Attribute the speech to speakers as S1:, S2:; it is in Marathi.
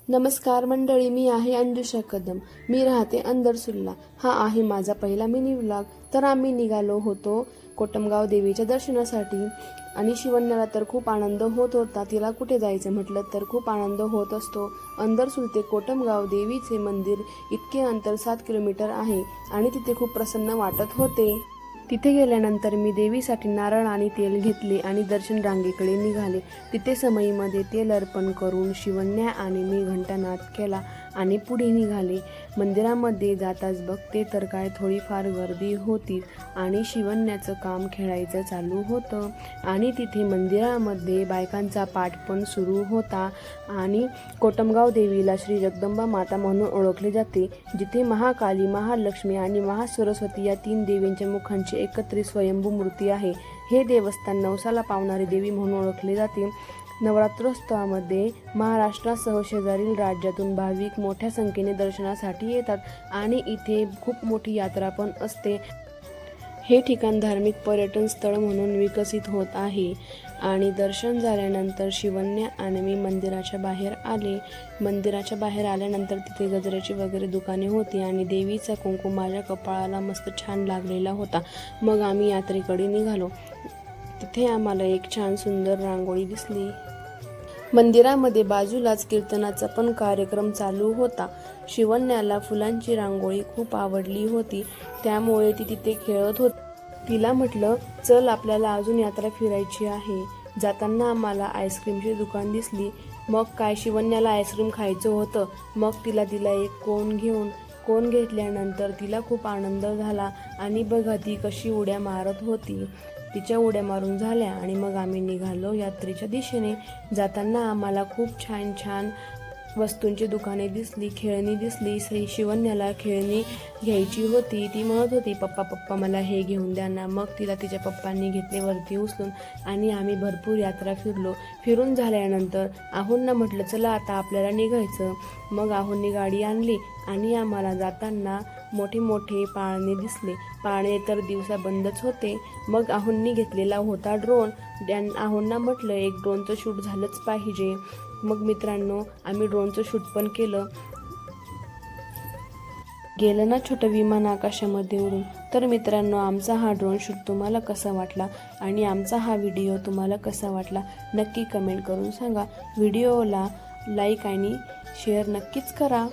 S1: नमस्कार मंडळी, मी आहे अंजुषा कदम. मी राहते अंदरसुल्ला. हा आहे माझा पहिला मिनी व्लॉग. तर आम्ही निघालो होतो कोटमगाव देवीच्या दर्शनासाठी आणि शिवण्याला तर खूप आनंद होत होता. तिला कुठे जायचं म्हटलं तर खूप आनंद होत असतो. अंदरसुल ते कोटमगाव देवीचे मंदिर इतके अंतर 7 किलोमीटर आहे आणि तिथे खूप प्रसन्न वाटत होते. तिथे गेल्यानंतर मी देवीसाठी नारळ आणि तेल घेतले आणि दर्शन रांगेकडे निघाले. तिथे समईमध्ये तेल अर्पण करून शिवण्या आणि मी घंटानाद केला आणि पुढे निघाले. मंदिरामध्ये जाताच बघते तर काय थोडीफार गर्दी होती आणि शिवण्याचं काम खेळायचं चालू होतं आणि तिथे मंदिरामध्ये बायकांचा पाठ पण सुरू होता. आणि कोटमगाव देवीला श्री जगदंबा माता म्हणून ओळखले जाते, जिथे महाकाली, महालक्ष्मी आणि महासरस्वती या 3 देवींच्या मुखांची एकत्रित स्वयंभू मूर्ती आहे. हे देवस्थान नवसाला पावणारी देवी म्हणून ओळखले जाते. नवरात्रोत्सवामध्ये महाराष्ट्रासह शेजारील राज्यातून भाविक मोठ्या संख्येने दर्शनासाठी येतात आणि इथे खूप मोठी यात्रा पण असते. हे ठिकाण धार्मिक पर्यटन स्थळ म्हणून विकसित होत आहे. आणि दर्शन झाल्यानंतर शिवण्या आणि मी मंदिराच्या बाहेर आले. मंदिराच्या बाहेर आल्यानंतर तिथे गजऱ्याची वगैरे दुकाने होती आणि देवीचा कुंकू माझ्या कपाळाला मस्त छान लागलेला होता. मग आम्ही यात्रेकडे निघालो. तिथे आम्हाला एक छान सुंदर रांगोळी दिसली. मंदिरामध्ये बाजूलाच कीर्तनाचा पण कार्यक्रम चालू होता. शिवण्याला फुलांची रांगोळी खूप आवडली होती, त्यामुळे ती तिथे खेळत होती. तिला म्हटलं, चल आपल्याला अजून यात्रा फिरायची आहे. जाताना आम्हाला आईस्क्रीमची दुकान दिसली. मग काय शिवण्याला आईस्क्रीम खायचं होतं. मग तिला दिला एक कोन घेतल्यानंतर तिला खूप आनंद झाला आणि बघा ती कशी उड्या मारत होती. तिच्या उड्या मारून झाल्या आणि मग आम्ही निघालो यात्रेच्या दिशेने. जाताना आम्हाला खूप छान छान वस्तूंची दुकाने दिसली, खेळणी दिसली. शिवण्याला खेळणी घ्यायची होती. ती म्हणत होती, पप्पा मला हे घेऊन द्या ना. मग तिला तिच्या पप्पांनी घेतले वरती उचलून आणि आम्ही भरपूर यात्रा फिरलो. फिरून झाल्यानंतर आहोंना म्हटलं, चला आता आपल्याला निघायचं. मग आहोंनी गाडी आणली आणि आम्हाला जाताना मोठे मोठे पाळणे दिसले. पाळणे तर दिवसा बंदच होते. मग आहोंनी घेतलेला होता ड्रोन. आहोंना म्हटलं, एक ड्रोनचं शूट झालंच पाहिजे. मग मित्रांनो, आम्ही ड्रोनचं शूट पण केलं. गेलं ना छोटं विमान आकाशामध्ये उडून. तर मित्रांनो, आमचा हा ड्रोन शूट तुम्हाला कसा वाटला आणि आमचा हा व्हिडिओ तुम्हाला कसा वाटला नक्की कमेंट करून सांगा. व्हिडिओला लाईक आणि शेअर नक्कीच करा.